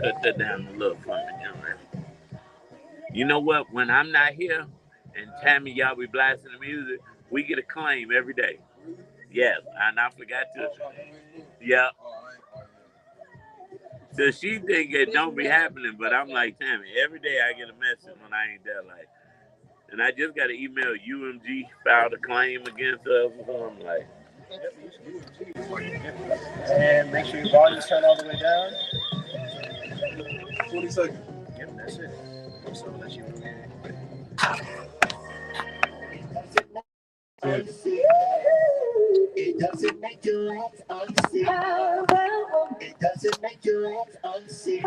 cut that down a little for me, young man. You know what? When I'm not here and Tammy, y'all be blasting the music, we get a claim every day. Yes, and I forgot to. Yeah. So she think it don't be happening, but I'm like, Tammy, every day I get a message when I ain't there. Like, and I just got an email, UMG filed a claim against us. So I'm like, and make sure your volume's turned all the way down. 20 seconds. Yep, that's it. So that's you. It doesn't make you act unseen. It doesn't make you act unseen.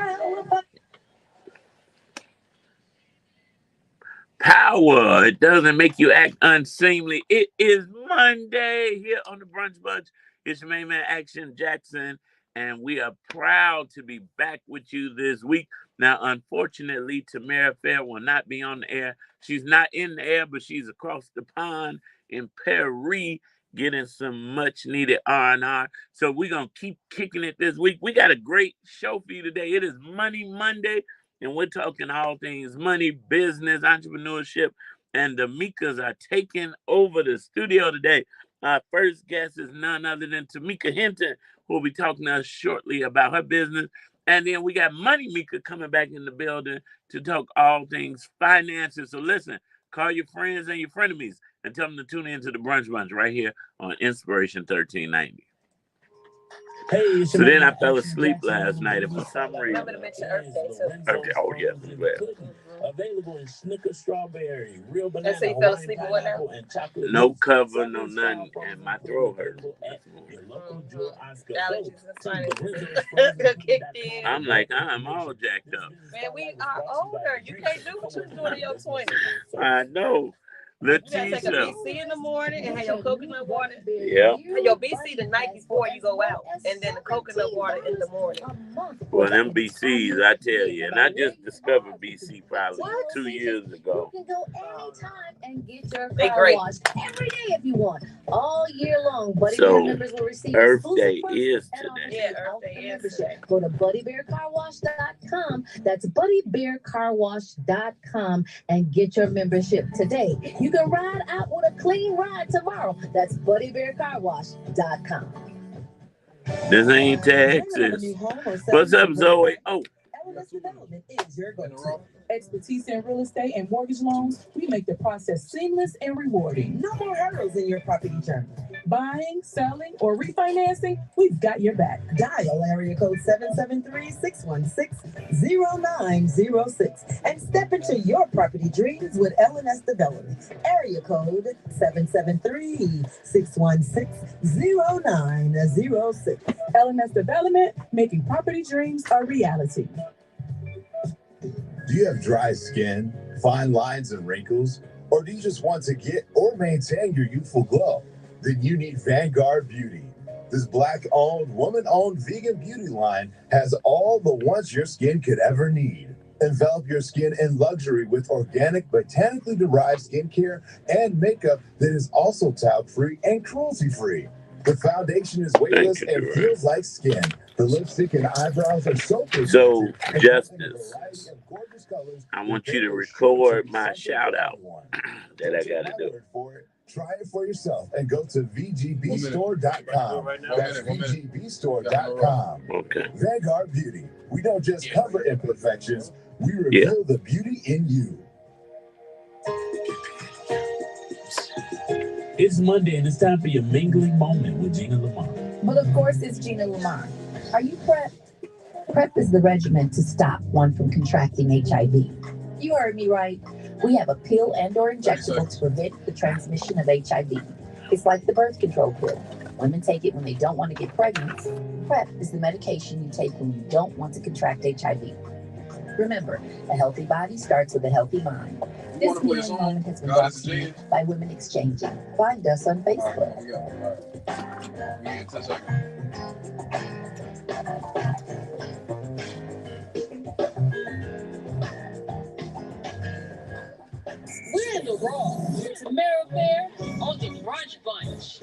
power. It doesn't make you act unseemly. It is Monday here on the Brunch Bunch. It's your main man, Action Jackson, and we are proud to be back with you this week. Now, unfortunately, Tamara Fair will not be on the air. She's not in the air, but she's across the pond in Paris getting some much-needed R&R. So we're going to keep kicking it this week. We got a great show for you today. It is Money Monday. And we're talking all things money, business, entrepreneurship, and the Mikas are taking over the studio today. Our first guest is none other than Tameika Hinto, who will be talking to us shortly about her business. And then we got Money Mika coming back in the building to talk all things finances. So listen, call your friends and your frenemies and tell them to tune into the Brunch Bunch right here on Inspiration 1390. Hey, so then I fell asleep last night, and for some reason. I'm going to mention Earth Day, too. Okay, oh, yeah, I'm glad. Available in Snickers strawberry, real banana, and so you fell asleep with what now? No cover, no nothing, and my throat hurt. I'm like, I'm all jacked up. Man, we are older. You can't do what you was doing in your 20s. I know. You gotta take a BC in the morning and have your coconut water. Yeah. Your BC the night before you go out, and then the coconut water in the morning. Well, them BCs, I tell you, and I just discovered BC probably 2 years ago. You can go anytime and get your car washed every day if you want, all year long. Buddy Bear members will receive Earth Day is today. Yeah, Earth Day is today. Go to BuddyBearCarWash.com. That's BuddyBearCarWash.com and get your membership today. You can ride out with a clean ride tomorrow. That's BuddyBearCarWash.com. This ain't Texas. What's up, Zoe? Oh. LMS Development is your go-to. Expertise in real estate and mortgage loans, we make the process seamless and rewarding. No more hurdles in your property journey. Buying, selling, or refinancing, we've got your back. Dial area code 773-616-0906 and step into your property dreams with LMS Development. Area code 773-616-0906. LMS Development, making property dreams a reality. Do you have dry skin, fine lines and wrinkles, or do you just want to get or maintain your youthful glow? Then you need Vanguard Beauty. This Black-owned, woman-owned vegan beauty line has all the wants your skin could ever need. Envelop your skin in luxury with organic, botanically derived skincare and makeup that is also talc-free and cruelty-free. The foundation is weightless and feels like skin. The lipstick and eyebrows are so pretty. So, Justice, I want you to record my shout-out that I got to do. Try it for yourself and go to VGBstore.com. That's VGBstore.com. Okay. Vanguard Beauty. We don't just cover imperfections, we reveal the beauty in you. It's Monday and it's time for your mingling moment with Gina Lamar. But of course, it's Gina Lamar. Are you prepped? PrEP is the regimen to stop one from contracting HIV. You heard me right. We have a pill and or injectable to prevent the transmission of HIV. It's like the birth control pill. Women take it when they don't want to get pregnant. PrEP is the medication you take when you don't want to contract HIV. Remember, a healthy body starts with a healthy mind. This healing moment has been brought to you by Women Exchanging. Find us on Facebook. We're in the raw. It's Tamara Fair on the Brunch Bunch.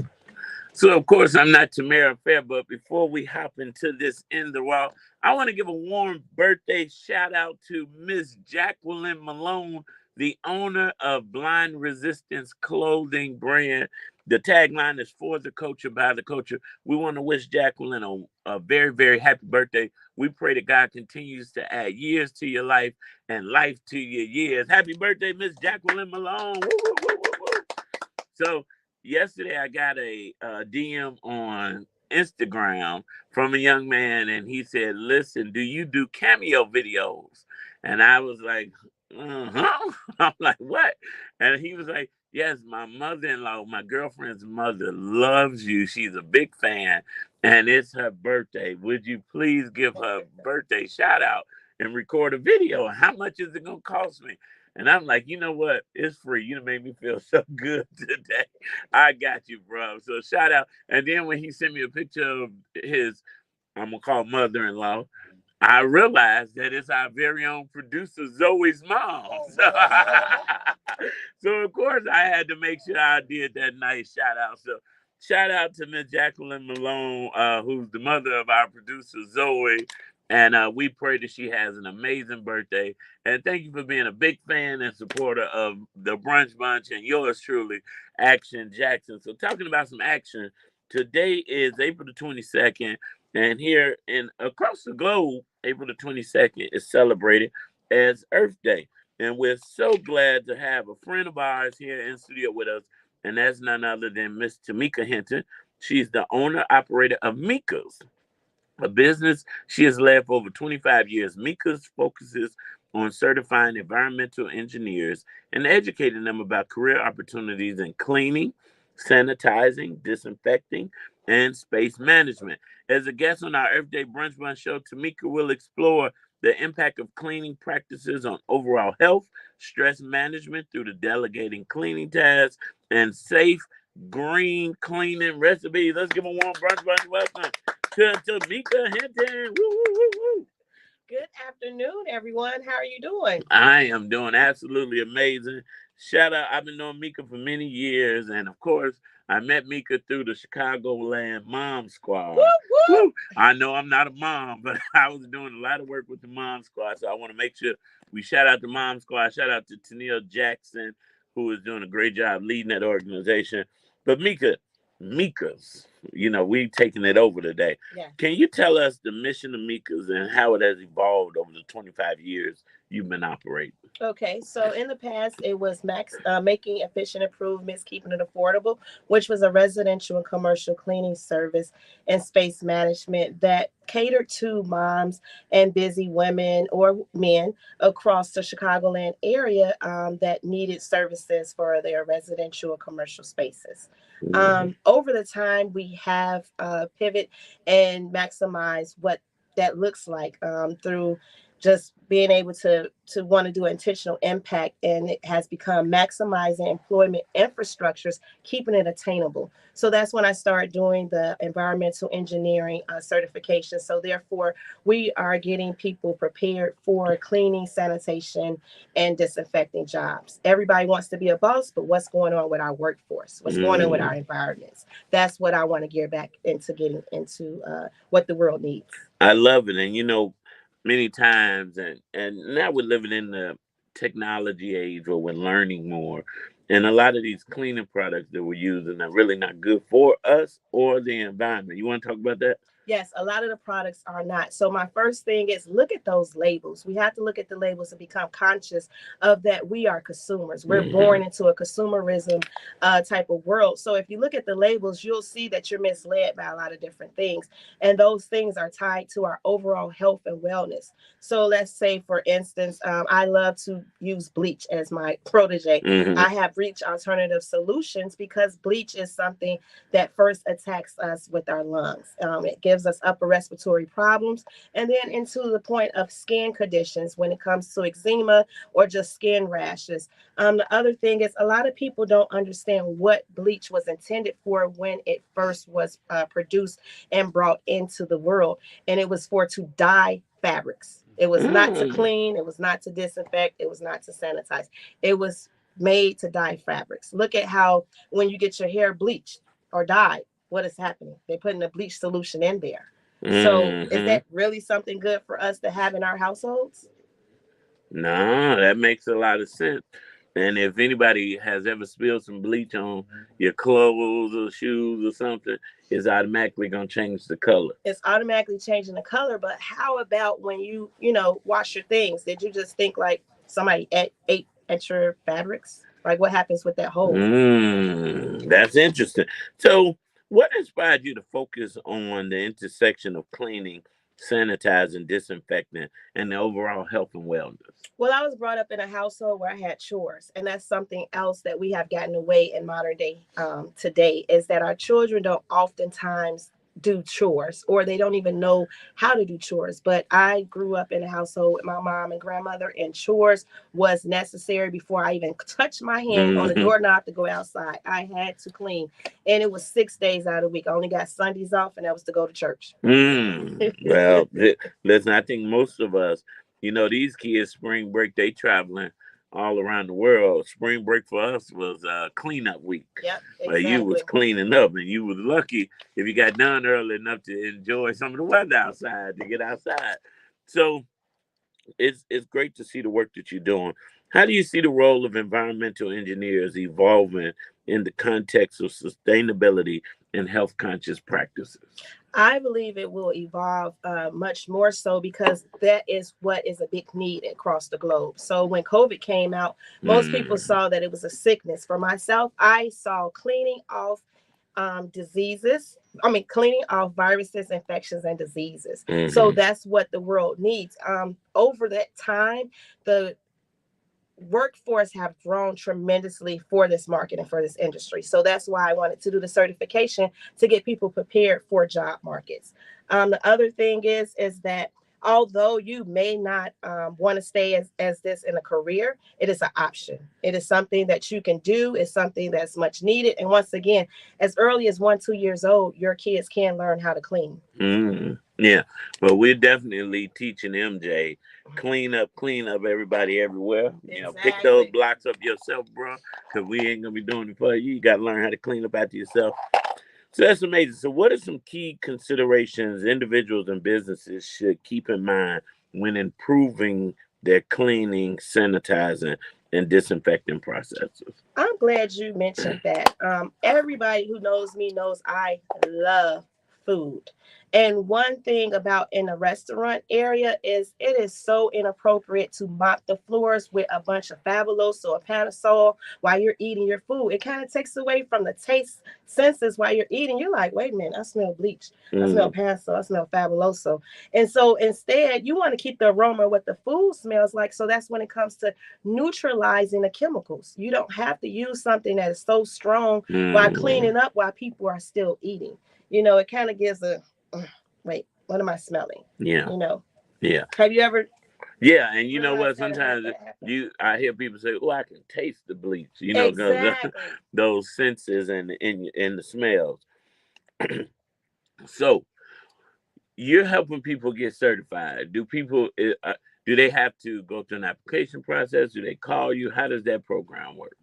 So So, of course, I'm not Tamara Fair, but before we hop into this In the Raw, I want to give a warm birthday shout out to Miss Jacqueline Malone, the owner of Blind Resistance Clothing brand. The tagline is for the culture, by the culture. We want to wish Jacqueline a very, very happy birthday. We pray that God continues to add years to your life and life to your years. Happy birthday, Miss Jacqueline Malone. Woo, woo, woo, woo, woo. So, yesterday I got a DM on Instagram from a young man, and he said, "Listen, do you do cameo videos?" And I was like, "Uh-huh." I'm like, "What?" And he was like, "Yes, my mother-in-law, my girlfriend's mother, loves you. She's a big fan, and it's her birthday. Would you please give her a birthday shout out and record a video? How much is it gonna cost me?" And I'm like, you know what? It's free. You done made me feel so good today. I got you, bro. So shout out. And then when he sent me a picture of his, I'm gonna call mother-in-law, I realized that it's our very own producer Zoe's mom. So of course I had to make sure I did that nice shout out. So shout out to Miss Jacqueline Malone, who's the mother of our producer Zoe. And we pray that she has an amazing birthday. And thank you for being a big fan and supporter of the Brunch Bunch and yours truly, Action Jackson. So talking about some action, today is April the 22nd. And here in across the globe, April the 22nd is celebrated as Earth Day. And we're so glad to have a friend of ours here in studio with us. And that's none other than Miss Tameika Hinton. She's the owner operator of Mika's, a business she has led for over 25 years. Mika's focuses on certifying environmental engineers and educating them about career opportunities in cleaning, sanitizing, disinfecting, and space management. As a guest on our Earth Day Brunch Bunch show, Tameika will explore the impact of cleaning practices on overall health, stress management through the delegating cleaning tasks, and safe green cleaning recipes. Let's give a warm Brunch Bunch welcome to Mika Hinton. Woo, woo, woo, woo. Good afternoon, everyone. How are you doing? I am doing absolutely amazing. Shout out, I've been knowing Mika for many years, and of course, I met Mika through the Chicagoland Mom Squad. Woo, woo. Woo! I know I'm not a mom, but I was doing a lot of work with the Mom Squad, so I want to make sure we shout out the Mom Squad. Shout out to Tennille Jackson, who is doing a great job leading that organization. But Mika's, we taking it over today. Yeah. Can you tell us the mission of Mika's and how it has evolved over the 25 years you've been operating? Okay, so in the past, it was making efficient improvements, keeping it affordable, which was a residential and commercial cleaning service and space management that catered to moms and busy women or men across the Chicagoland area that needed services for their residential or commercial spaces. Over the time, we have pivot and maximize what that looks like through just being able to want to do intentional impact, and it has become maximizing employment infrastructures, keeping it attainable. So that's when I started doing the environmental engineering certification. So therefore, we are getting people prepared for cleaning, sanitation, and disinfecting jobs. Everybody wants to be a boss, but what's going on with our workforce? What's going on with our environments? That's what I want to gear back into getting into what the world needs. I love it. And many times, and now we're living in the technology age where we're learning more, and a lot of these cleaning products that we're using are really not good for us or the environment. You want to talk about that? Yes, a lot of the products are not. So my first thing is look at those labels. We have to look at the labels and become conscious of that we are consumers. We're born into a consumerism type of world. So if you look at the labels, you'll see that you're misled by a lot of different things. And those things are tied to our overall health and wellness. So let's say, for instance, I love to use bleach as my protege. I have reached alternative solutions because bleach is something that first attacks us with our lungs. It gives us upper respiratory problems, and then into the point of skin conditions when it comes to eczema or just skin rashes. The other thing is a lot of people don't understand what bleach was intended for when it first was produced and brought into the world, and it was to dye fabrics. It was not to clean, it was not to disinfect, it was not to sanitize. It was made to dye fabrics. Look at how when you get your hair bleached or dyed, what is happening? They're putting a bleach solution in there. So is that really something good for us to have in our households? No, that makes a lot of sense. And if anybody has ever spilled some bleach on your clothes or shoes or something, it's automatically gonna change the color. It's automatically changing the color. But how about when you wash your things? Did you just think like somebody ate at your fabrics? Like what happens with that hole? That's interesting. So, what inspired you to focus on the intersection of cleaning, sanitizing, disinfecting, and the overall health and wellness? Well, I was brought up in a household where I had chores, and that's something else that we have gotten away in modern day today is that our children don't oftentimes do chores, or they don't even know how to do chores. But I grew up in a household with my mom and grandmother, and chores was necessary before I even touched my hand on the doorknob to go outside. I had to clean, and it was 6 days out of the week. I only got Sundays off, and that was to go to church. Well, listen, I think most of us, these kids, spring break, they traveling all around the world. Spring break for us was cleanup week. Yep, where you was exactly. cleaning up, and you was lucky if you got done early enough to enjoy some of the weather outside, to get outside. So it's great to see the work that you're doing. How do you see the role of environmental engineers evolving in the context of sustainability and health conscious practices? I believe it will evolve much more so because that is what is a big need across the globe. So when COVID came out, most people saw that it was a sickness. For myself, I saw cleaning off diseases. I mean, cleaning off viruses, infections, and diseases. So that's what the world needs. Over that time, the workforce have grown tremendously for this market and for this industry. So that's why I wanted to do the certification to get people prepared for job markets. The other thing is that although you may not want to stay as this in a career, it is an option. It is something that you can do. It's something that's much needed. And once again, as early as 1-2 years old, your kids can learn how to clean. Yeah, well, we're definitely teaching MJ clean up, everybody everywhere. Pick those blocks up yourself, bro, because we ain't gonna be doing it for you. You got to learn how to clean up after yourself. So that's amazing. So, what are some key considerations individuals and businesses should keep in mind when improving their cleaning, sanitizing, and disinfecting processes? I'm glad you mentioned that. Everybody who knows me knows I love food. And one thing about in the restaurant area is it is so inappropriate to mop the floors with a bunch of Fabuloso or Panasol while you're eating your food. It kind of takes away from the taste senses while you're eating. You're like, wait a minute, I smell bleach. I smell Panasol. I smell Fabuloso. And so instead, you want to keep the aroma of what the food smells like. So that's when it comes to neutralizing the chemicals. You don't have to use something that is so strong while cleaning up while people are still eating. It kind of gives a wait, what am I smelling? Yeah. Yeah. Have you ever? Yeah, and you know what? Sometimes I hear people say, "Oh, I can taste the bleach," Exactly. those senses and in the smells. So you're helping people get certified. Do they have to go through an application process? Do they call you? How does that program work?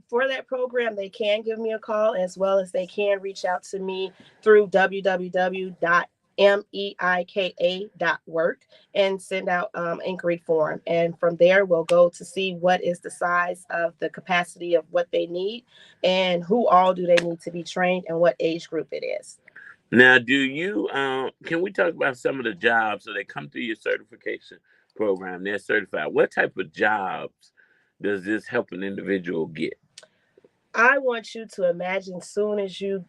For that program, they can give me a call as well as they can reach out to me through www.meika.work and send out inquiry form. And from there, we'll go to see what is the size of the capacity of what they need and who all do they need to be trained and what age group it is. Now, can we talk about some of the jobs? So they come through your certification program, they're certified. What type of jobs does this help an individual get? I want you to imagine soon as you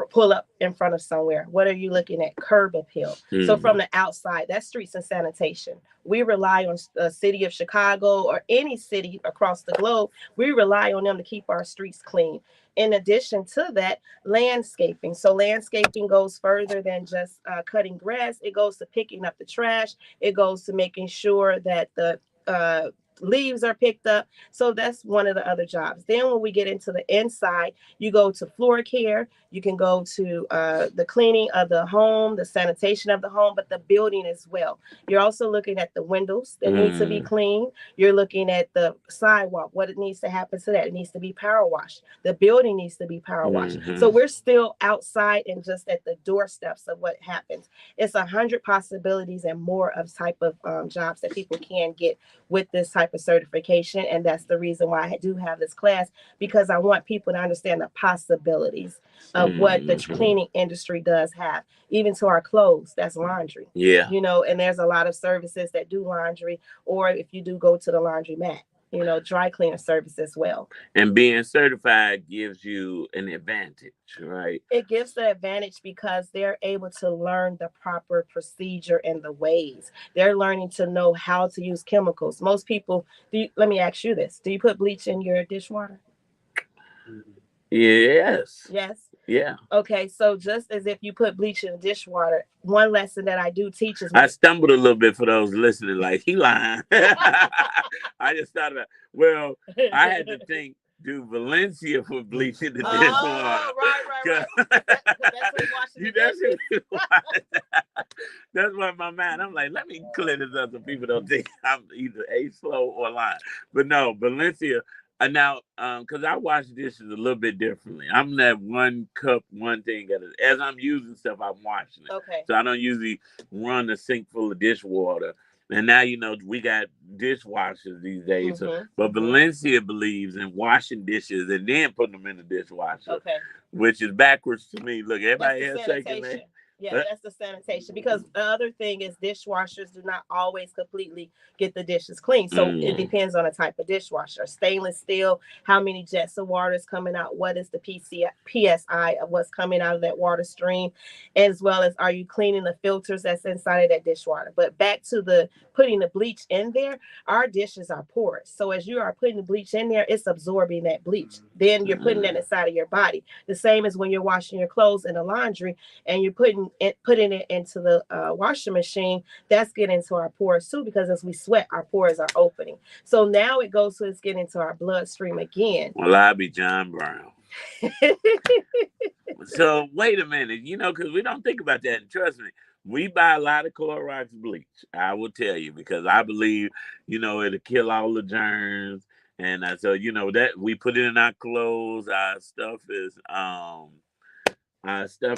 pull up in front of somewhere, what are you looking at? Curb appeal. So from the outside, that's streets and sanitation. We rely on the city of Chicago or any city across the globe. We rely on them to keep our streets clean. In addition to that, landscaping. So landscaping goes further than just cutting grass. It goes to picking up the trash. It goes to making sure that the leaves are picked up. So that's one of the other jobs. Then when we get into the inside, you go to floor care. You can go to the cleaning of the home, the sanitation of the home, but the building as well. You're also looking at the windows that need to be cleaned. You're looking at the sidewalk, what it needs to happen to that. It needs to be power washed. The building needs to be power washed. So we're still outside and just at the doorsteps of what happens. It's 100 possibilities and more of type of jobs that people can get with this type of certification. And that's the reason why I do have this class, because I want people to understand the possibilities of what the cleaning industry does have, even to our clothes. That's laundry. Yeah. You know, and there's a lot of services that do laundry, or if you do go to the laundromat, you know, dry cleaner service as well. And being certified gives you an advantage, right? It gives the advantage because they're able to learn the proper procedure and the ways. They're learning to know how to use chemicals. Most people, let me ask you this. Do you put bleach in your dishwater? Yes. Yes. Yeah. Okay, so just as if you put bleach in the dishwater, one lesson that I do teach is... I stumbled a little bit for those listening, like, he lying. I just thought about, well, I had to think, do Valencia for bleach in the dishwater? Oh, right. That's what washing the dishes. That's what my mind, I'm like, let me clear this up so people don't think I'm either slow or lying. But no, Valencia... now, because I wash dishes a little bit differently. I'm that one cup, one thing at a, as I'm using stuff, I'm washing it. Okay. So I don't usually run a sink full of dishwater. And now, you know, we got dishwashers these days. But Valencia believes in washing dishes and then putting them in the dishwasher. Okay. Which is backwards to me. Look, everybody has shaking their... Yeah, that's the sanitation. Because the other thing is dishwashers do not always completely get the dishes clean. So it depends on the type of dishwasher. Stainless steel, how many jets of water is coming out, what is the PSI of what's coming out of that water stream, as well as are you cleaning the filters that's inside of that dishwater. But back to the putting the bleach in there, our dishes are porous. So as you are putting the bleach in there, it's absorbing that bleach. Then you're putting that inside of your body. The same as when you're washing your clothes in the laundry and you're putting it into the washing machine, that's getting into our pores too, because as we sweat, our pores are opening. So now it goes to it's getting into our bloodstream again. Well, I'll be John Brown. So wait a minute, you know, because we don't think about that. And trust me, we buy a lot of Clorox bleach. I will tell you, because I believe, you know, it'll kill all the germs. And so, you know, that we put it in our clothes. Our stuff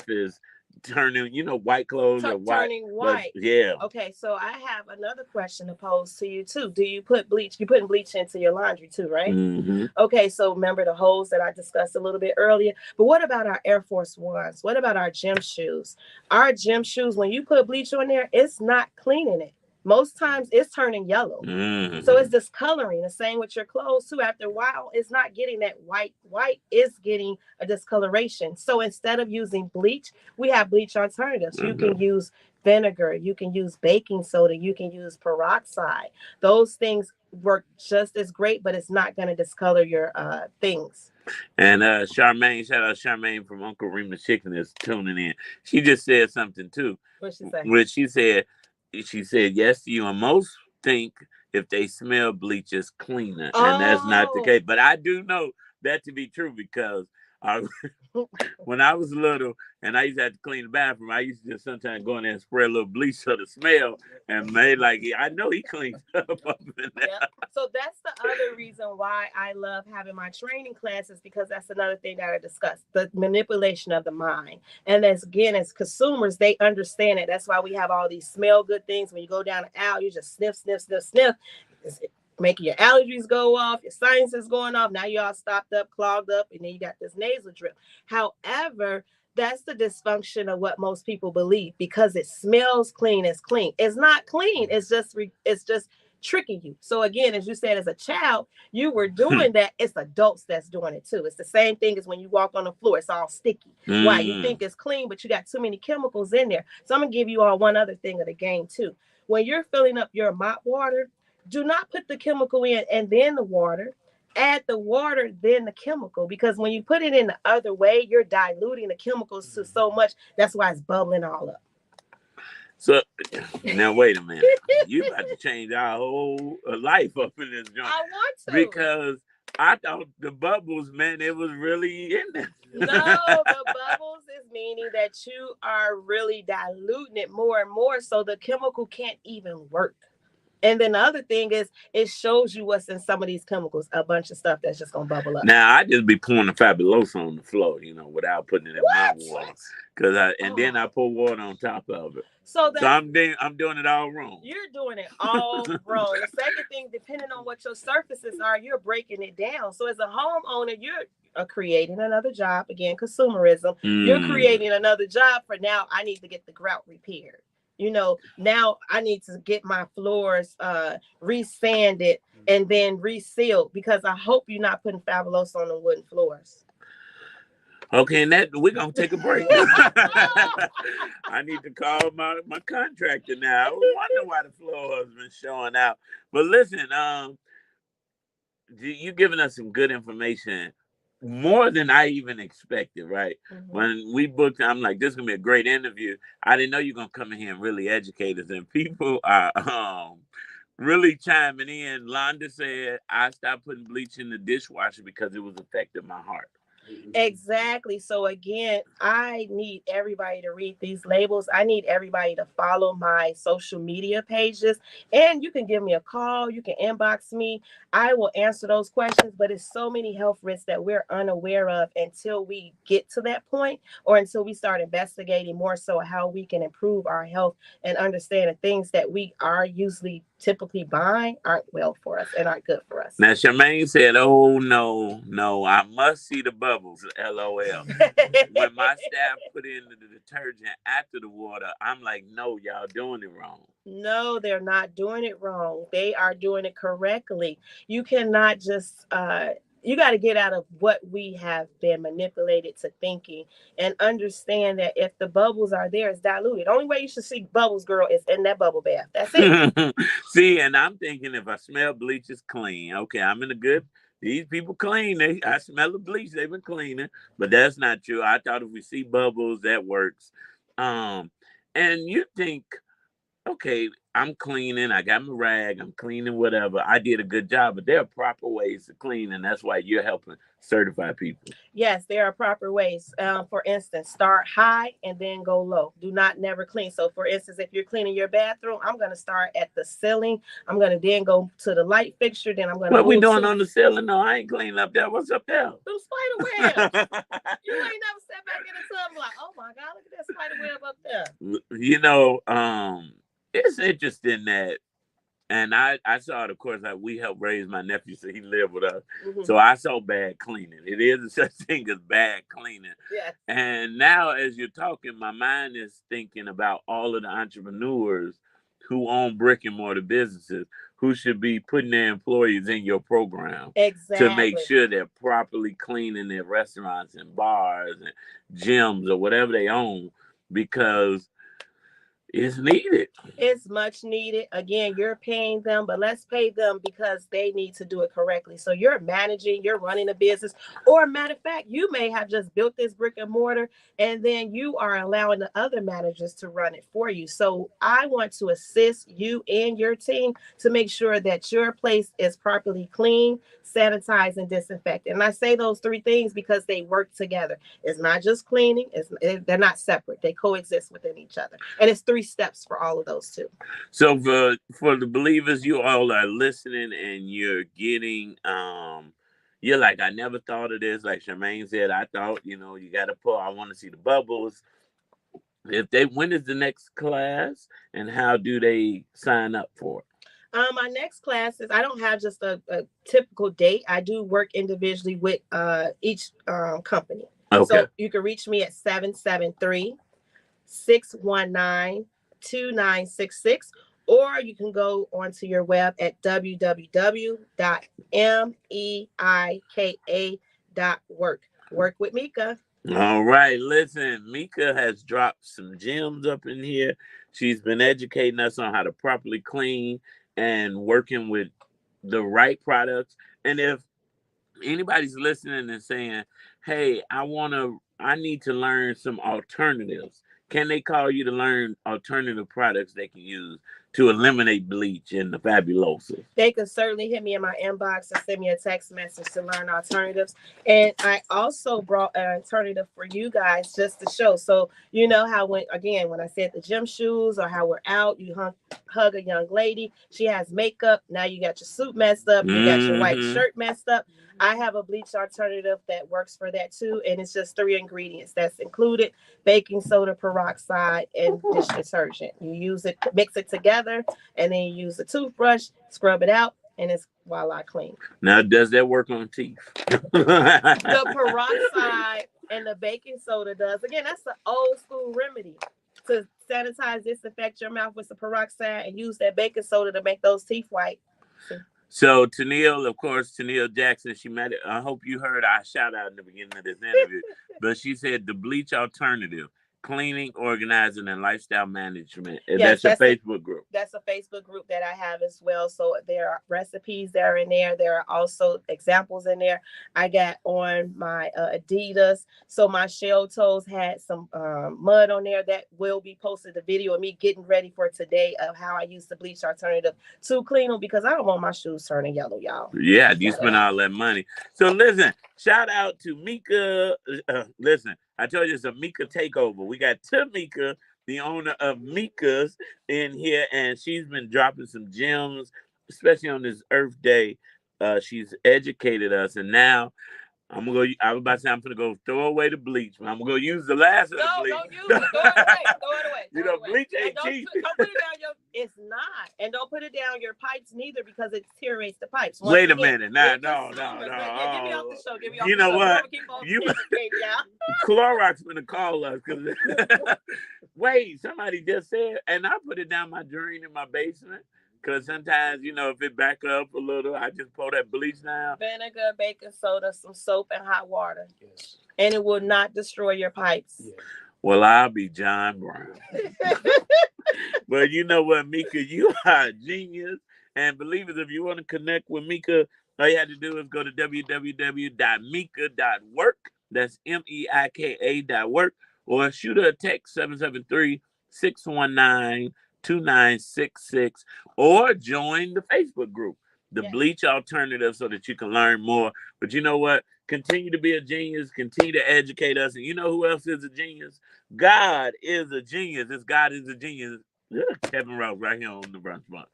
is turning, you know, white clothes are white. Turning white. Yeah. Okay, so I have another question to pose to you too. Do you put bleach? You're putting bleach into your laundry too, right? Okay, so remember the holes that I discussed a little bit earlier. But what about our Air Force Ones? What about our gym shoes? Our gym shoes, when you put bleach on there, it's not cleaning it. Most times it's turning yellow. So it's discoloring. The same with your clothes too. After a while, it's not getting that white. White is getting a discoloration. So instead of using bleach, we have bleach alternatives. You can use vinegar. You can use baking soda. You can use peroxide. Those things work just as great, but it's not going to discolor your things. And Charmaine, shout out Charmaine from Uncle Remus Chicken is tuning in. She just said something too. What'd she say? Which she said yes to you, and most think if they smell bleach is cleaner, and that's not the case. But I do know that to be true, because when I was little and I used to have to clean the bathroom, I used to just sometimes go in there and spray a little bleach so the smell, and made like, I know he cleaned up in there. Yep. So that's the other reason why I love having my training classes, because that's another thing that I discussed, the manipulation of the mind. And as consumers, they understand it. That's why we have all these smell good things. When you go down the aisle, you just sniff. It's making your allergies go off, your sinuses going off. Now you all stopped up, clogged up, and then you got this nasal drip. However, that's the dysfunction of what most people believe, because it smells clean. It's clean. It's not clean. It's just tricking you. So again, as you said, as a child, you were doing that. It's adults that's doing it too. It's the same thing as when you walk on the floor. It's all sticky. Why? You think it's clean, but you got too many chemicals in there. So I'm gonna give you all one other thing of the game too. When you're filling up your mop water, do not put the chemical in and then the water. Add the water, then the chemical, because when you put it in the other way, you're diluting the chemicals to so much. That's why it's bubbling all up. So now wait a minute. You about to change our whole life up in this joint. I want to. Because I thought the bubbles, man, it was really in there. No, the bubbles is meaning that you are really diluting it more and more so the chemical can't even work. And then the other thing is it shows you what's in some of these chemicals, a bunch of stuff that's just gonna bubble up. Now I just be pouring the Fabuloso on the floor, without putting it in my water. Then I pour water on top of it. So I'm doing it all wrong. You're doing it all wrong. The second thing, depending on what your surfaces are, you're breaking it down. So as a homeowner, you're creating another job. Again, consumerism. You're creating another job for now. I need to get the grout repaired. Now I need to get my floors resanded and then resealed because I hope you're not putting Fabuloso on the wooden floors. Okay, and that we're gonna take a break. I need to call my contractor now. I was wondering why the floor has been showing out. But listen, you giving us some good information. More than I even expected, right? Mm-hmm. When we booked, I'm like, this is gonna be a great interview. I didn't know you're gonna come in here and really educate us. And people are really chiming in. Londa said, I stopped putting bleach in the dishwasher because it was affecting my heart. Exactly. So again, I need everybody to read these labels. I need everybody to follow my social media pages. And you can give me a call. You can inbox me. I will answer those questions. But it's so many health risks that we're unaware of until we get to that point or until we start investigating more so how we can improve our health and understand the things that we are usually typically buying aren't well for us and aren't good for us. Now, Charmaine said, oh, no, I must see the bubbles, LOL. When my staff put in the detergent after the water, I'm like, no, y'all doing it wrong. No, they're not doing it wrong. They are doing it correctly. You cannot just... you got to get out of what we have been manipulated to thinking and understand that if the bubbles are there, it's diluted. The only way you should see bubbles, girl, is in that bubble bath. That's it. See, and I'm thinking if I smell bleach, it's clean. Okay, I'm in a good... These people clean. I smell the bleach. They've been cleaning. But that's not true. I thought if we see bubbles, that works. And you think... Okay, I'm cleaning. I got my rag. I'm cleaning whatever. I did a good job, but there are proper ways to clean, and that's why you're helping certify people. Yes, there are proper ways. For instance, start high and then go low. Do not never clean. So, for instance, if you're cleaning your bathroom, I'm going to start at the ceiling. I'm going to then go to the light fixture. Then I'm going to. What we doing on the ceiling? No, I ain't cleaning up there. What's up there? Those spider webs. You ain't never sat back in the tub and like, oh my God, look at that spider web up there. It's interesting that, and I saw it, of course, like we helped raise my nephew, so he lived with us. Mm-hmm. So I saw bad cleaning. It is a such thing as bad cleaning. Yeah. And now as you're talking, my mind is thinking about all of the entrepreneurs who own brick and mortar businesses who should be putting their employees in your program. Exactly. To make sure they're properly cleaning their restaurants and bars and gyms or whatever they own, because it's needed. It's much needed. Again, you're paying them, but let's pay them because they need to do it correctly. So you're managing, you're running a business, or matter of fact, you may have just built this brick and mortar and then you are allowing the other managers to run it for you. So I want to assist you and your team to make sure that your place is properly clean, sanitized, and disinfected. And I say those three things because they work together. It's not just cleaning. They're not separate. They coexist within each other. And it's 3 steps for all of those too. So for the believers, you all are listening and you're getting, you're like, I never thought of this. Like Charmaine said, I thought, you got to pull, I want to see the bubbles. When is the next class and how do they sign up for it? My next class is, I don't have just a typical date. I do work individually with each company. Okay. So you can reach me at 773-619-2966, or you can go onto your web at www.meika.work. Work with Mika. All right, listen, Mika has dropped some gems up in here. She's been educating us on how to properly clean and working with the right products. And if anybody's listening and saying, hey, I need to learn some alternatives, can they call you to learn alternative products they can use to eliminate bleach in the Fabulosa? They can certainly hit me in my inbox or send me a text message to learn alternatives. And I also brought an alternative for you guys just to show. So you know how when I said the gym shoes or how we're out, you hug a young lady, she has makeup. Now you got your suit messed up, you got your white shirt messed up. I have a bleach alternative that works for that too, and it's just 3 ingredients that's included: baking soda, peroxide, and dish detergent. You use it, mix it together, and then you use a toothbrush, scrub it out, and it's voila clean. Now, does that work on teeth? The peroxide and the baking soda does. Again, that's an old school remedy to sanitize, disinfect your mouth with the peroxide, and use that baking soda to make those teeth white. So Tennille, of course, Tennille Jackson, she met it. I hope you heard our shout out in the beginning of this interview. But she said the bleach alternative, cleaning, organizing, and lifestyle management. And yes, that's a Facebook group. That's a Facebook group that I have as well. So there are recipes that are in there. There are also examples in there. I got on my Adidas. So my shell toes had some mud on there that will be posted. The video of me getting ready for today of how I use the bleach alternative to clean them, because I don't want my shoes turning yellow, y'all. Yeah, you spend all that money. So listen, shout out to Mika. Listen, I told you it's a Mika takeover. We got Tameika, the owner of Mika's, in here, and she's been dropping some gems, especially on this Earth Day. She's educated us, and now I'm gonna go. I was about to say I'm gonna go throw away the bleach, but I'm gonna go use the last of the bleach. Don't use it. Throw it away. Throw it away. You know, bleach ain't cheap. Don't put it down your. It's not, and don't put it down your pipes neither, because it deteriorates the pipes. Wait a minute. No. Get me off the show. Get me off you the know show. what? Clorox gonna call us because wait, somebody just said, and I put it down my drain in my basement. Because sometimes, you know, if it back up a little, I just pour that bleach down. Vinegar, baking soda, some soap, and hot water. Yes. And it will not destroy your pipes. Yeah. Well, I'll be John Brown. But you know what, Mika, you are a genius. And believe it, if you want to connect with Mika, all you have to do is go to www.mika.work. That's MEIKA.work. Or shoot her a text, 773-619-2966, or join the Facebook group, the Bleach Alternative, so that you can learn more. But you know what? Continue to be a genius. Continue to educate us. And you know who else is a genius? God is a genius. This God is a genius. Kevin Ross right here on the Brunch Bunch.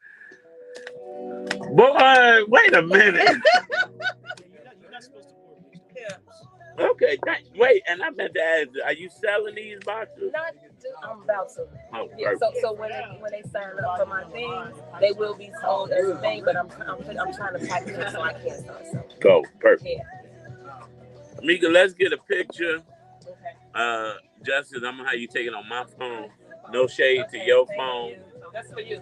Boy, wait a minute. Okay, wait, and I meant to ask, are you selling these boxes? I'm about to. Oh, yeah, so when they sign up for my thing, they will be sold as a thing, but I'm trying to package it so I can't start selling. Go, perfect. Yeah. Mika, let's get a picture. Okay. Justice, I'm gonna have you take it on my phone. No shade to your phone. You. That's for you.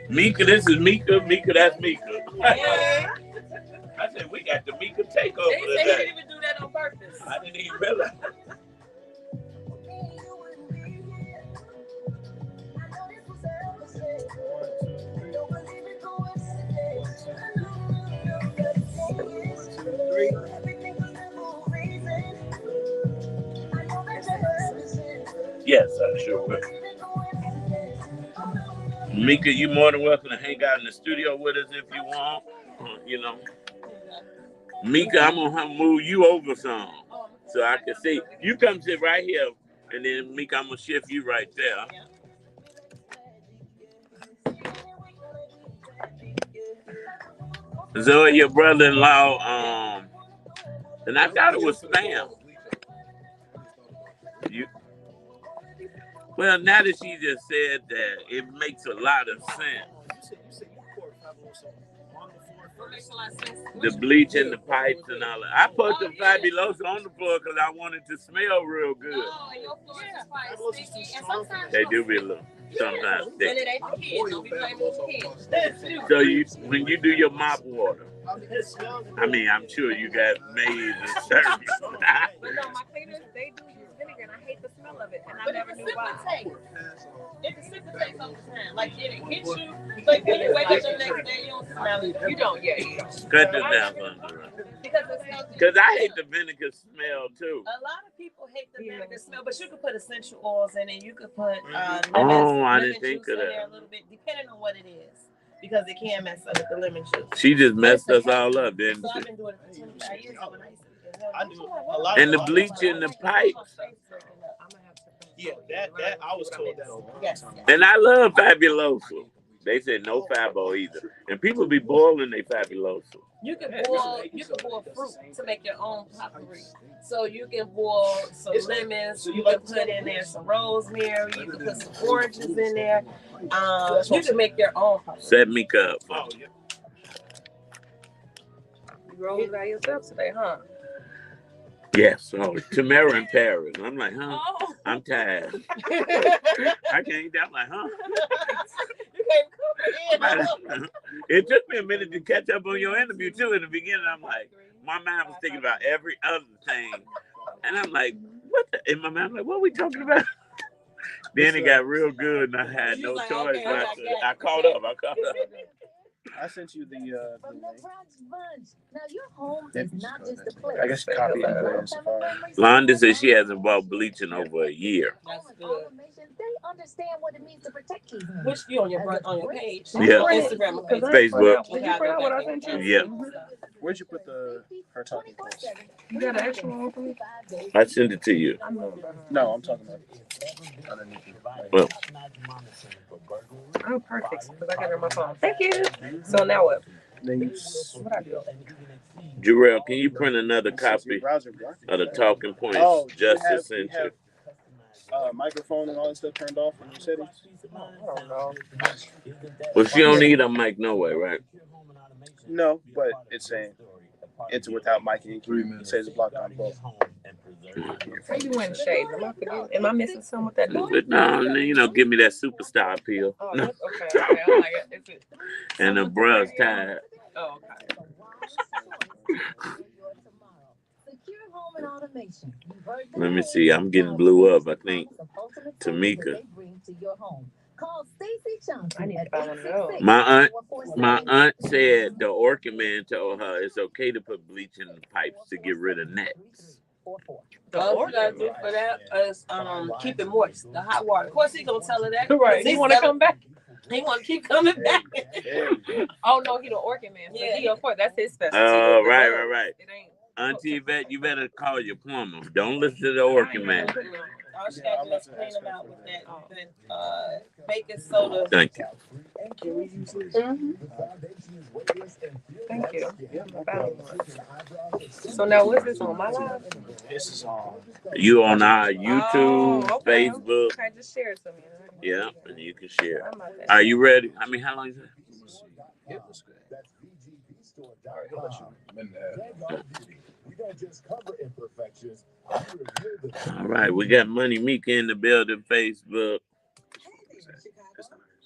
Mika, this is Mika. Mika, that's Mika. Yeah. I said, we got the Mika takeover today. They didn't even do that on purpose. I didn't even realize. Yes, I sure will. Mika, you more than welcome to hang out in the studio with us if you want. You know, Mika, I'm gonna move you over some so I can see. You come sit right here, and then Mika, I'm gonna shift you right there. Zoe, your brother-in-law, and I thought it was spam. Well, now that she just said that, it makes a lot of sense. The bleach in the pipes and all that. I put the Fabulosa on the floor because I wanted to smell real good. Oh, and your floor is quite sticky, and sometimes they do be a little. Sometimes sticky. And it ain't for kids. Don't be blaming kids. So when you do your mop water, I mean, I'm sure you got made the service. But no, my cleaners, they do use vinegar, and I hate the smell. smell of it, and I But never it's a knew why. simple taste. It's a simple taste all the time. Like it hits you, but when you wake up the next day, you don't smell it. You don't, yeah, you don't. Cut this down, Sandra. Because it smells. Because I hate the vinegar smell too. A lot of people hate the vinegar smell, but you could put essential oils in it. You could put I lemon didn't think juice of in there that. a little bit, depending on what it is, because it can mess up with the lemon juice. She just messed us all up, didn't So I've she? been doing it for 25 years. When I used to I do a lot. And the bleach in the pipes. Yeah, that I was told that over. Yes. And I love Fabuloso. They said no Fabo either. And people be boiling their Fabuloso. You can boil fruit to make your own potpourri. So you can boil some lemons. You can put in there some rosemary. You can put some oranges in there. You can make your own potpourri. Set Mika up. You rolling by yourself today, huh? Yes, Tamara in Paris. I'm like, huh? Oh. I'm tired. I can't eat that. I'm like, huh? You can't cook it. It took me a minute to catch up on your interview too. In the beginning, I'm like, my mind was thinking about every other thing, and I'm like, what? In my mind, I'm like, what are we talking about? Then it got real good, and I had no choice. Okay, I caught up. I sent you the From the link. Brunch. Now your home is not just a place. I guess you copy and put it on Safari. Londa says she hasn't bought bleach in over a year. That's good. They understand what it means to protect these homes. Which you on your page? Yeah. Instagram or Facebook. Did you print out what I sent you? Yeah. Where'd you put her talking points? You got an extra one for me? I sent it to you. No, I'm talking about underneath. Well, Oh, perfect. Because I got it on my phone. Thank you. So now what? Then you What I do? Jarrell, can you print another copy browser block. of the talking points Oh, Justice sent you? Microphone and all that stuff turned off in your settings? I don't know. Well, she don't need a mic no way, right? No, but it's saying enter without mic and it says block on both. How you went shades? Am I missing some with that? But no, give me that superstar appeal. Oh, No. that's okay. I'm like, is it? And the bruh's tired. Oh, okay. Let me see. I'm getting blew up, I think. Tameika. I need to buy one of those. My aunt said the Orchid Man told her it's okay to put bleach in the pipes to get rid of nets. All you gotta do for that is keep it moist. The hot water. Of course, he gonna tell her that. Right. He want to come back? He want to keep coming back. Oh no, he the Orchid Man. So Yeah. he, of course, that's his specialty. Oh, right. It ain't. Auntie Yvette, you better call your plumber. Don't listen to the Orchid Man. All she gotta do is clean them out with that baking soda. Thank you. Mm-hmm. Thank you. So now what's this on my live? This is on. You on our YouTube, Okay. Facebook. Okay, just share it to me. Yeah, and you can share. I'm not that- Are you ready? I mean, how long is it? It was good. All right, he'll let you. We don't just cover imperfections. All right, we got Money Mika in the building, Facebook.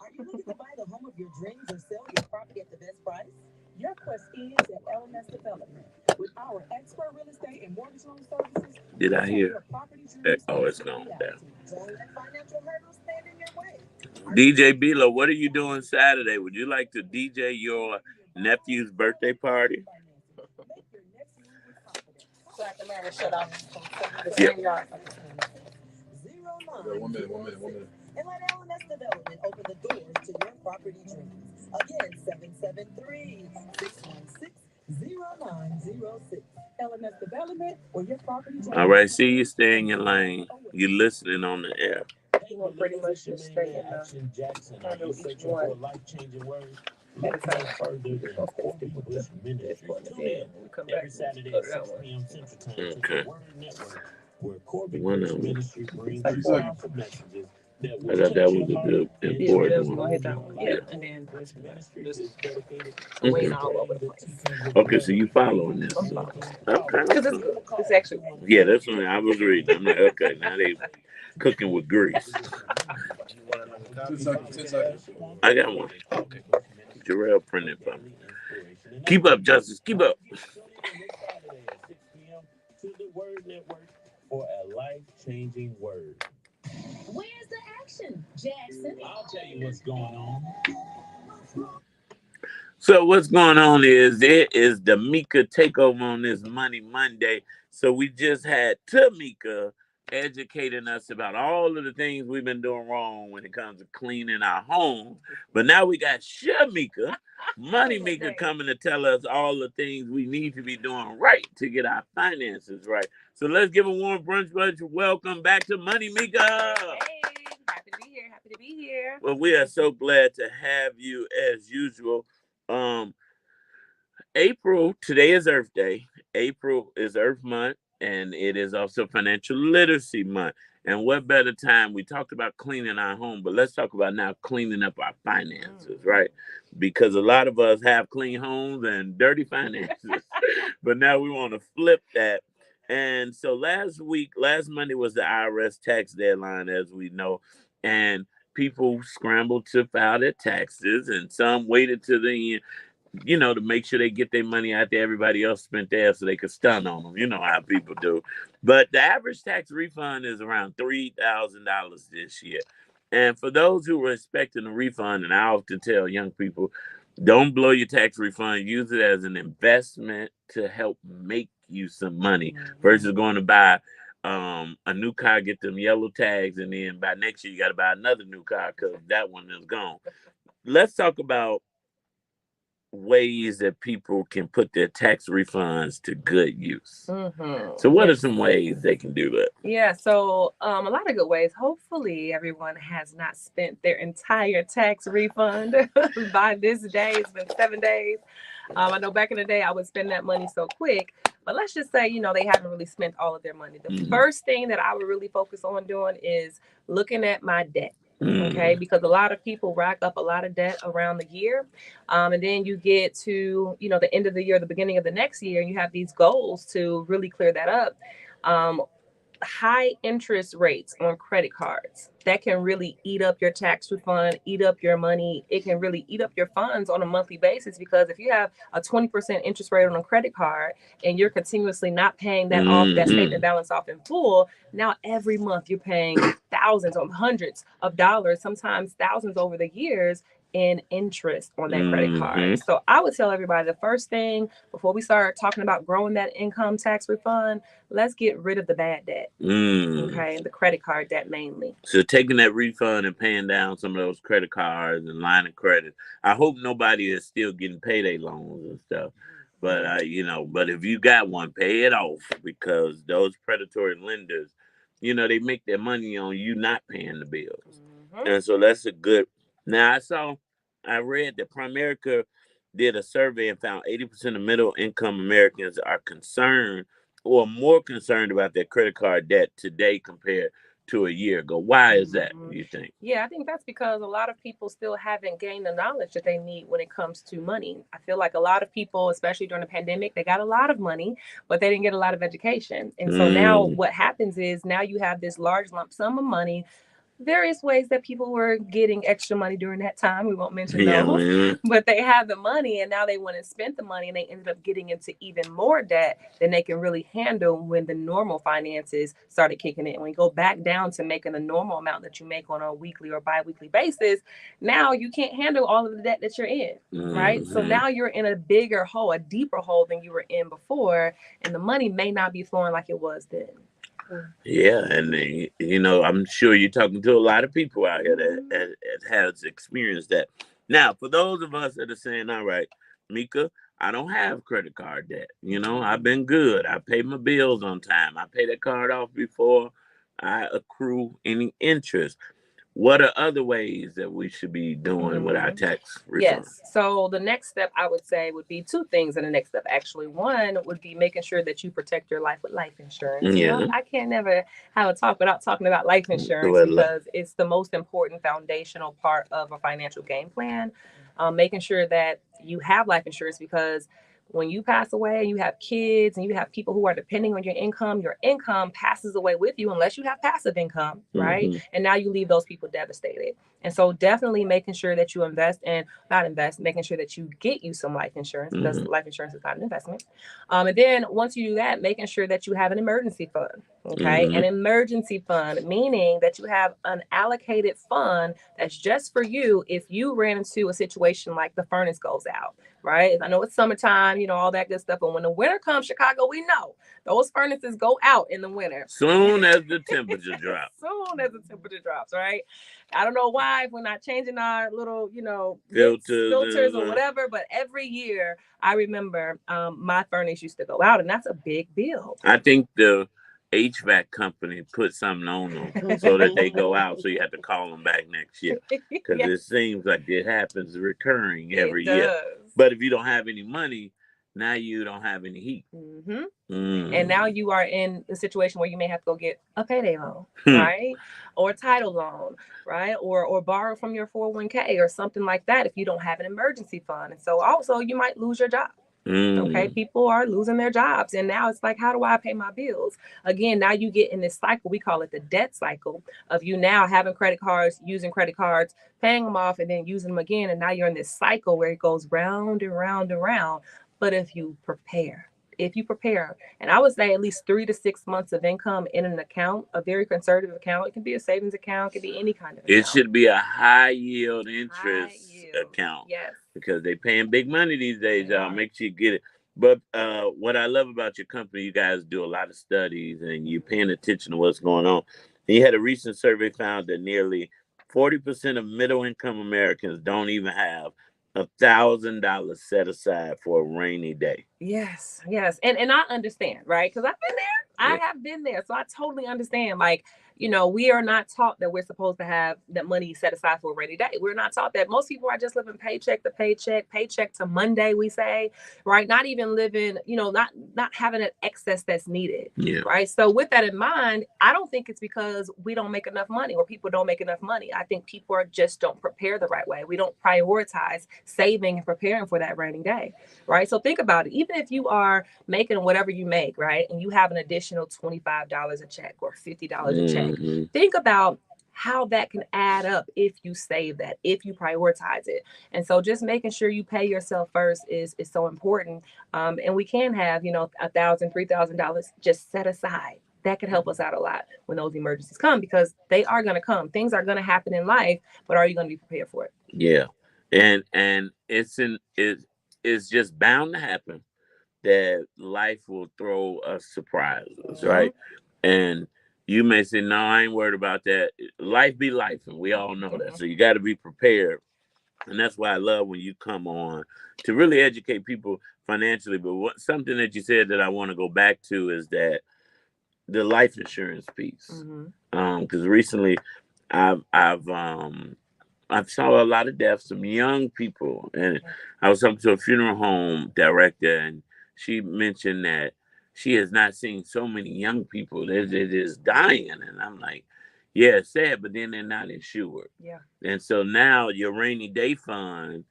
Are you looking to buy the home of your dreams or sell your property at the best price? Your quest is at LMS Development. With our expert real estate and mortgage loan services, Did I hear? your property dreams Oh, it's gone down. Don't let financial hurdles stand in your way. DJ Bilo, what are you doing Saturday? Would you like to DJ your nephew's birthday party? So I can learn to shut off. Yeah. 1 minute. And let LMS Development open the doors to your property dreams. Again, 773-616-0906. LMS Development or your property dreams. All right, see you stay in your lane. You listening on the air. You want pretty much just straight in the kind of each one. At a time. This one, and then we come back and put it out one. Okay. One of them. I thought that was a good, Yeah, important we'll one. hit that one. Yeah, and then just waiting all over the place. Okay, so you following this? I'm following. Okay. Because it's good. It's actually Yeah, that's what I was reading. I'm like, okay, now they cooking with grease. I got one. Jarrell printed for me. Keep up, Justice. Keep up. for a life-changing word. Where's the action, Jackson? I'll tell you what's going on. So what's going on is it is the Mika takeover on this Money Monday. So we just had Tameika educating us about all of the things we've been doing wrong when it comes to cleaning our homes. But now we got Shamika, Money Mika, coming to tell us all the things we need to be doing right to get our finances right. So let's give a warm brunch bunch. Welcome back to Money Mika. Hey, happy to be here. Happy to be here. Well, we are so glad to have you as usual. April, today is Earth Day. April is Earth Month, and it is also Financial Literacy Month. And what better time? We talked about cleaning our home, but let's talk about now cleaning up our finances, right? Because a lot of us have clean homes and dirty finances, but now we want to flip that. And so last Monday was the IRS tax deadline, as we know, and people scrambled to file their taxes, and some waited to the end, to make sure they get their money out there. Everybody else spent theirs so they could stun on them. You know how people do. But the average tax refund is around $3,000 this year. And for those who were expecting a refund, and I often tell young people, don't blow your tax refund. Use it as an investment to help make you some money versus going to buy a new car, get them yellow tags, and then by next year you got to buy another new car because that one is gone. Let's talk about ways that people can put their tax refunds to good use. So what are some ways they can do that? Yeah, so a lot of good ways. Hopefully everyone has not spent their entire tax refund by this day. It's been 7 days. I know back in the day I would spend that money so quick, but let's just say, they haven't really spent all of their money. The first thing that I would really focus on doing is looking at my debt. Okay, because a lot of people rack up a lot of debt around the year. And then you get to, the end of the year, the beginning of the next year, and you have these goals to really clear that up. High interest rates on credit cards that can really eat up your tax refund, eat up your money. It can really eat up your funds on a monthly basis, because if you have a 20% interest rate on a credit card and you're continuously not paying that off, that statement balance off in full, now every month you're paying thousands or hundreds of dollars, sometimes thousands over the years in interest on that credit card. So I would tell everybody, the first thing before we start talking about growing that income tax refund, let's get rid of the bad debt. Okay, the credit card debt mainly. So taking that refund and paying down some of those credit cards and line of credit. I hope nobody is still getting payday loans and stuff. But but if you got one, pay it off, because those predatory lenders, they make their money on you not paying the bills. And so that's a good. Now I read that Primerica did a survey and found 80% of middle income Americans are concerned or more concerned about their credit card debt today compared to a year ago. Why is that, you think? Yeah, I think that's because a lot of people still haven't gained the knowledge that they need when it comes to money. I feel like a lot of people, especially during the pandemic, they got a lot of money, but they didn't get a lot of education. And so now what happens is, now you have this large lump sum of money, various ways that people were getting extra money during that time. We won't mention those, but they have the money, and now they went and spent the money, and they ended up getting into even more debt than they can really handle when the normal finances started kicking in. When you go back down to making the normal amount that you make on a weekly or bi-weekly basis, now you can't handle all of the debt that you're in, right? So now you're in a bigger hole, a deeper hole than you were in before, and the money may not be flowing like it was then. Yeah, and I'm sure you're talking to a lot of people out here that has experienced that. Now, for those of us that are saying, all right, Mika, I don't have credit card debt. I've been good. I pay my bills on time. I pay that card off before I accrue any interest. What are other ways that we should be doing with our tax refund? Yes. So the next step, I would say, would be two things in the next step. Actually, one would be making sure that you protect your life with life insurance. Yeah. I can't never have a talk without talking about life insurance, because it's the most important foundational part of a financial game plan. Making sure that you have life insurance, because when you pass away and you have kids and you have people who are depending on your income passes away with you unless you have passive income, right? And now you leave those people devastated. And so definitely making sure that you making sure that you get you some life insurance, because life insurance is not an investment. And then once you do that, making sure that you have an emergency fund. Okay. An emergency fund, meaning that you have an allocated fund that's just for you if you ran into a situation like the furnace goes out, right? I know it's summertime, all that good stuff. But when the winter comes, Chicago, we know those furnaces go out in the winter. Soon as the temperature drops. Soon as the temperature drops, right? I don't know why if we're not changing our little, filters or whatever, but every year I remember my furnace used to go out, and that's a big bill. I think the HVAC company put something on them so that they go out, so you have to call them back next year, because it seems like it happens recurring every year. But if you don't have any money, now you don't have any heat. And now you are in a situation where you may have to go get a payday loan, right? Or a title loan, right? Or borrow from your 401k or something like that if you don't have an emergency fund. And so also you might lose your job. Okay, people are losing their jobs, and now it's like, how do I pay my bills? Again, now you get in this cycle, we call it the debt cycle, of you now having credit cards, using credit cards, paying them off, and then using them again, and now you're in this cycle where it goes round and round and round. But if you prepare, and I would say at least 3 to 6 months of income in an account, a very conservative account, it can be a savings account, it can be any kind of account. It should be a high yield interest account. Yes. Because they're paying big money these days, y'all. Make sure you get it. But what I love about your company, you guys do a lot of studies and you're paying attention to what's going on. And you had a recent survey found that nearly 40% of middle income Americans don't even have $1,000 set aside for a rainy day. Yes. And I understand, right? Because I've been there. I have been there. So I totally understand. Like, we are not taught that we're supposed to have that money set aside for a rainy day. We're not taught that. Most people are just living paycheck to paycheck to Monday, we say, right? Not even living, not having an excess that's needed. Yeah. Right. So with that in mind, I don't think it's because we don't make enough money or people don't make enough money. I think people just don't prepare the right way. We don't prioritize saving and preparing for that rainy day. Right. So think about it. Even if you are making whatever you make, right, and you have an additional $25 a check or $50 a check, think about how that can add up if you save that, if you prioritize it. And so just making sure you pay yourself first is so important. And we can have, $1,000, $3,000 just set aside. That could help us out a lot when those emergencies come, because they are going to come. Things are going to happen in life, but are you going to be prepared for it? Yeah. And it's just bound to happen that life will throw us surprises, right? And you may say, no, I ain't worried about that. Life be life, and we all know that. So you got to be prepared. And that's why I love when you come on to really educate people financially. But something that you said that I want to go back to is that the life insurance piece. Because recently I've saw a lot of deaths, some young people. And I was talking to a funeral home director, and she mentioned that she has not seen so many young people that it is dying. And I'm like, yeah, it's sad, but then they're not insured. Yeah. And so now your rainy day fund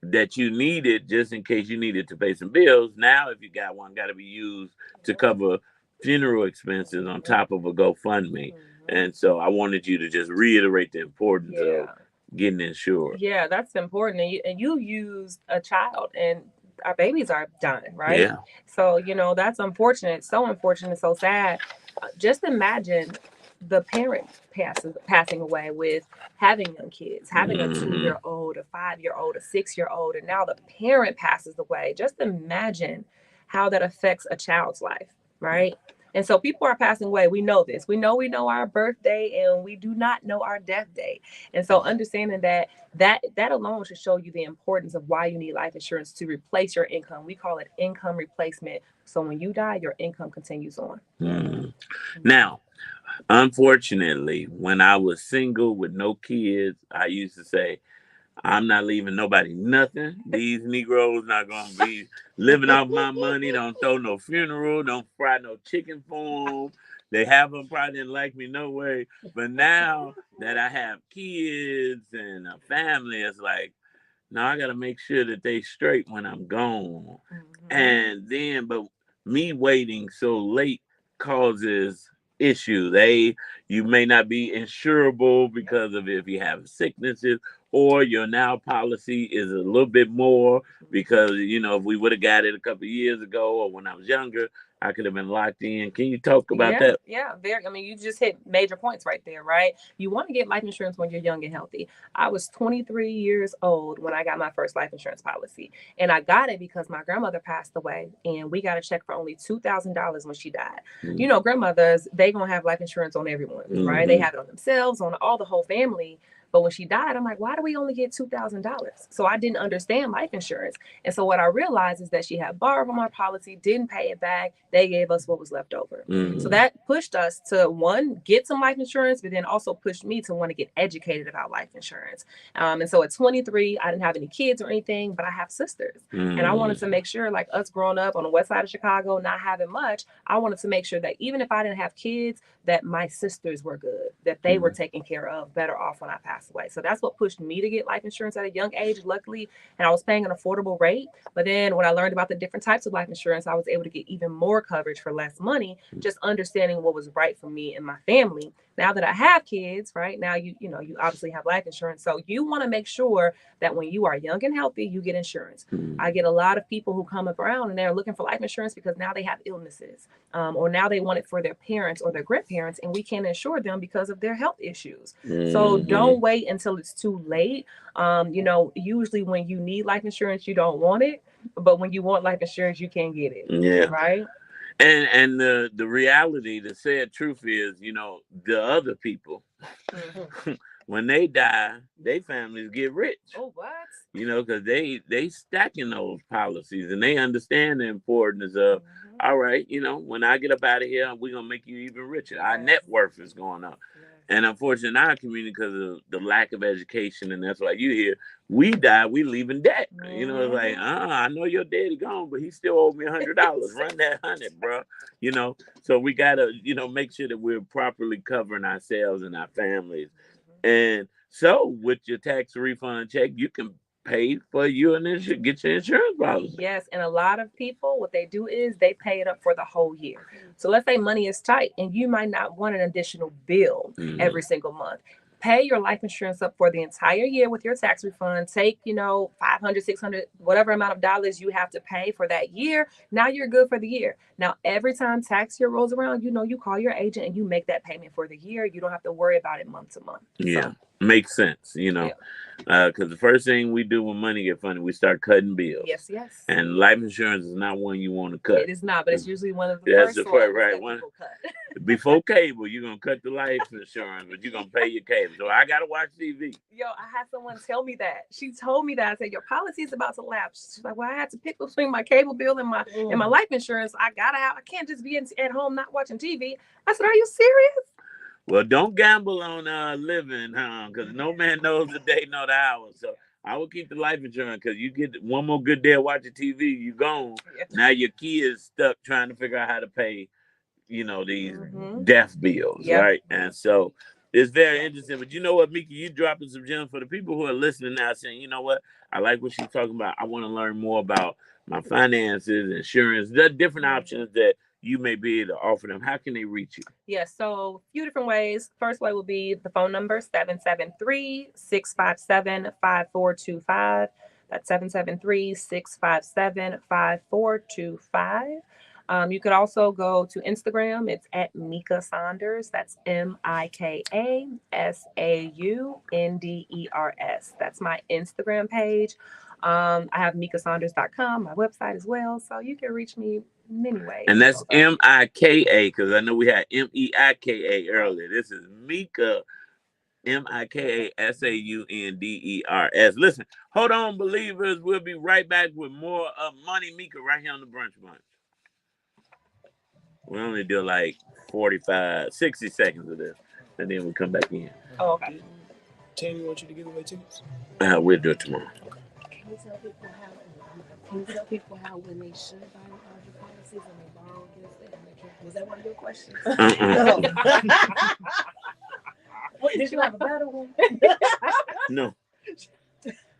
that you needed just in case you needed to pay some bills, now if you got one, got to be used to cover funeral expenses on top of a GoFundMe. And so I wanted you to just reiterate the importance of getting insured. Yeah, that's important. And you used a child, and our babies are dying, right? Yeah. So, that's unfortunate. So unfortunate, so sad. Just imagine the parent passing away with having young kids, having a 2-year-old, a 5-year-old, a 6-year-old, and now the parent passes away. Just imagine how that affects a child's life, right? And so people are passing away. We know this. We know our birthday, and we do not know our death date. And so understanding that alone should show you the importance of why you need life insurance to replace your income. We call it income replacement. So when you die, your income continues on. Now, unfortunately, when I was single with no kids, I used to say, I'm not leaving nobody nothing. These Negroes not going to be living off my money. Don't throw no funeral. Don't fry no chicken for them. They have them, probably didn't like me no way. But now that I have kids and a family, it's like, Now I got to make sure that they straight when I'm gone. Mhm. And then, but me waiting so late causes issues. You may not be insurable because of if you have sicknesses, or your now policy is a little bit more because if we would have got it a couple of years ago or when I was younger, I could have been locked in. Can you talk about that? Yeah, very. I mean, you just hit major points right there, right? You want to get life insurance when you're young and healthy. I was 23 years old when I got my first life insurance policy, and I got it because my grandmother passed away, and we got a check for only $2,000 when she died. You know, grandmothers, they gonna have life insurance on everyone, right? They have it on themselves, on all the whole family. But when she died, I'm like, why do we only get $2,000? So I didn't understand life insurance. And so what I realized is that she had borrowed from our policy, didn't pay it back. They gave us what was left over. So that pushed us to, one, get some life insurance, but then also pushed me to want to get educated about life insurance. And so at 23, I didn't have any kids or anything, but I have sisters. And I wanted to make sure, like us growing up on the west side of Chicago, not having much, I wanted to make sure that even if I didn't have kids, that my sisters were good, that they were taken care of, better off when I passed away. So that's what pushed me to get life insurance at a young age, luckily. And I was paying an affordable rate. But then when I learned about the different types of life insurance, I was able to get even more coverage for less money, just understanding what was right for me and my family. Now that I have kids, right now, you obviously have life insurance. So you want to make sure that when you are young and healthy, you get insurance. I get a lot of people who come up around and they're looking for life insurance because now they have illnesses, or now they want it for their parents or their grandparents, and we can't insure them because of their health issues. So don't wait until it's too late. Usually when you need life insurance, you don't want it, but when you want life insurance, you can't get it. Yeah. Right. And the reality, the sad truth is, the other people, when they die, their families get rich. Oh, what? Because they stacking those policies and they understand the importance of, all right, when I get up out of here, we're going to make you even richer. Our net worth is going up. And unfortunately, in our community, because of the lack of education, and that's why you hear, we die, we leave in debt. It's like, I know your daddy gone, but he still owed me $100. Run that 100, bro. So we got to, make sure that we're properly covering ourselves and our families. And so with your tax refund check, you can pay for your get your insurance policy. Yes, and a lot of people, what they do is they pay it up for the whole year. So let's say money is tight and you might not want an additional bill every single month. Pay your life insurance up for the entire year with your tax refund. Take, $500, $600, whatever amount of dollars you have to pay for that year. Now you're good for the year. Now, every time tax year rolls around, you call your agent and you make that payment for the year. You don't have to worry about it month to month. Yeah, makes sense, because the first thing we do when money get funny, we start cutting bills. Yes. And life insurance is not one you want to cut. It is not, but it's usually one of the first ones that people cut. Before cable, you're going to cut the life insurance, but you're going to pay your cable. So I got to watch TV. Yo, I had someone tell me that. She told me that. I said, your policy is about to lapse. She's like, well, I had to pick between my cable bill and my life insurance. I can't just be at home not watching TV. I said, are you serious? Well, don't gamble on living, because no man knows the day nor the hour. So I will keep the life insurance, because you get one more good day of watching TV, you gone. Yeah. Now your kid is stuck trying to figure out how to pay, these death bills, right? And so it's very interesting. But you know what, Mika, you dropping some gems for the people who are listening now saying, you know what, I like what she's talking about. I want to learn more about my finances, insurance, the different options that you may be able to offer them. How can they reach you? Yes, so a few different ways. First way will be the phone number, 773-657-5425. That's 773-657-5425. You could also go to Instagram. It's at Mika Saunders. That's MIKASAUNDERS. That's my Instagram page. I have MikaSaunders.com, my website as well. So you can reach me many ways. And that's MIKA, because I know we had MEIKA earlier. This is Mika, MIKASAUNDERS. Listen, hold on, believers. We'll be right back with more of Money Mika right here on the Brunch Bunch. We only do like 60 seconds of this, and then we come back in. Oh, okay. Tammy wants you to give away tickets? We'll do it tomorrow. Can you tell people how when they should buy your policies and they borrow against it and they can't? Was that one of your questions? What, did you have a better one? No.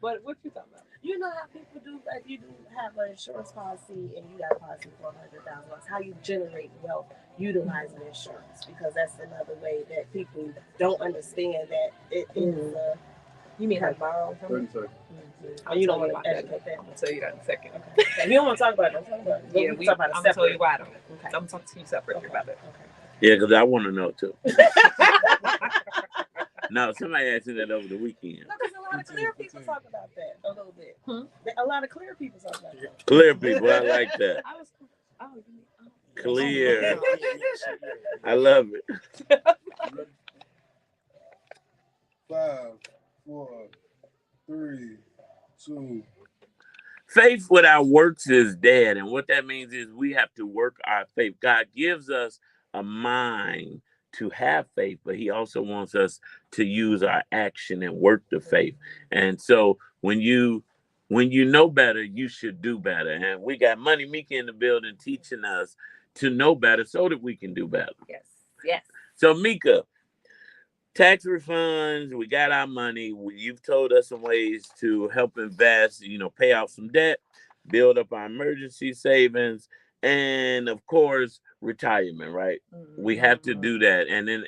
What you talking about? You know how people do, if you do have an insurance policy and you got a policy for $100,000, how you generate wealth utilizing insurance, because that's another way that people don't understand that it is. You mean like borrow from 30 seconds. Oh, you don't want to educate that. I'll tell you that in a second. Okay. If you don't want to talk about it, don't talk about it. Yeah, we talk about it I'm gonna tell you separate. why. Okay. Okay. I'm gonna talk to you separately about it. Okay. Yeah, because I want to know too. No, somebody asked me that over the weekend. No, because a lot of clear people talk about that a little bit. A lot of clear people talk about that. Clear people, I like that. Oh, Clear. I love it. 5, 4, 3, 2. Faith without works is dead. And what that means is we have to work our faith. God gives us a mind to have faith, but he also wants us to use our action and work the faith. And so when you know better, you should do better. And we got Money Mika in the building teaching us to know better so that we can do better. Yes. Yes. So Mika, tax refunds, we got our money. You've told us some ways to help invest, pay off some debt, build up our emergency savings, and of course, retirement, right? We have to do that. And then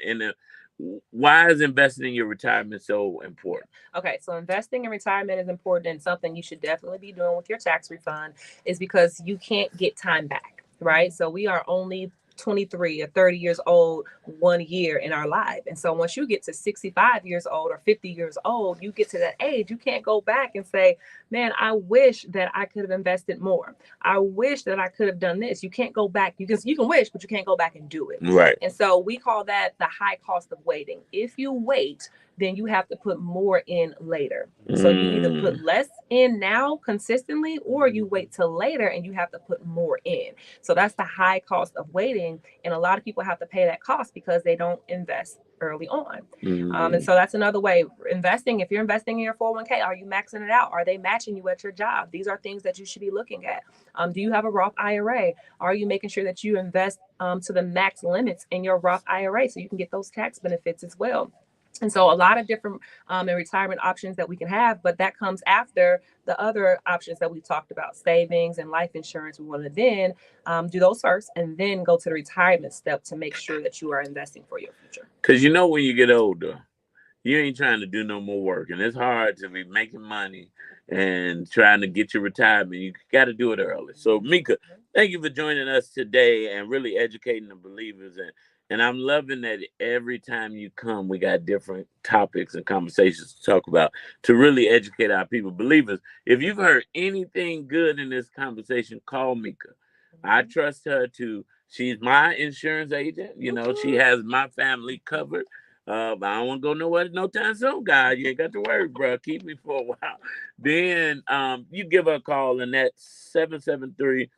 why is investing in your retirement so important? Okay, so investing in retirement is important, and something you should definitely be doing with your tax refund is because you can't get time back, right? So we are only 23 or 30 years old 1 year in our life. And so once you get to 65 years old or 50 years old, you get to that age, you can't go back and say, man, I wish that I could have invested more. I wish that I could have done this. You can't go back. You can wish, but you can't go back and do it. Right. And so we call that the high cost of waiting. If you wait, then you have to put more in later. So you either put less in now consistently, or you wait till later and you have to put more in. So that's the high cost of waiting. And a lot of people have to pay that cost because they don't invest early on. And so that's another way. Investing, if you're investing in your 401k, are you maxing it out? Are they matching you at your job? These are things that you should be looking at. Do you have a Roth IRA? Are you making sure that you invest to the max limits in your Roth IRA so you can get those tax benefits as well? And so a lot of different retirement options that we can have, but that comes after the other options that we talked about, savings and life insurance. We want to then do those first and then go to the retirement step to make sure that you are investing for your future. Because when you get older, you ain't trying to do no more work. And it's hard to be making money and trying to get your retirement. You got to do it early. So Mika, thank you for joining us today and really educating the believers. And I'm loving that every time you come, we got different topics and conversations to talk about to really educate our people. Believers, if you've heard anything good in this conversation, call Mika. I trust her she's my insurance agent. She has my family covered. But I don't want to go nowhere no time soon, guys. You ain't got to worry, bro. Keep me for a while. Then you give her a call, and that's 773-657-5425,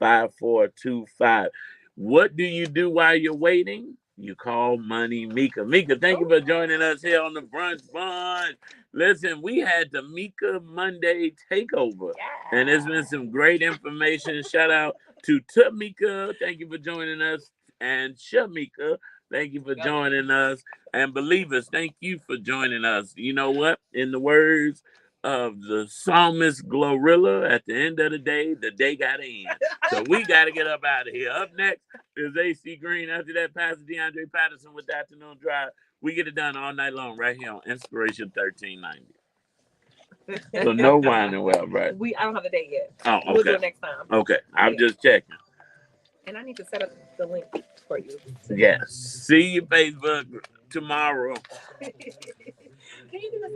773-657-5425. What do you do while you're waiting? You call Money Mika. Mika, thank you for joining us here on the Brunch Bunch. Listen, we had the Mika Monday takeover, and there's been some great information. Shout out to Tameika. Thank you for joining us. And Shamika, thank you for joining us. And believers, thank you for joining us. You know what? In the words of the psalmist Glorilla, at the end of the day got to end. So we got to get up out of here. Up next is AC Green. After that, Pastor DeAndre Patterson with the Afternoon Drive. We get it done all night long right here on Inspiration 1390. So no winding well, right? I don't have a date yet. Oh, okay. We'll do it next time. Okay, I'm just checking. And I need to set up the link for you. Yes. See you Facebook tomorrow. Can you do a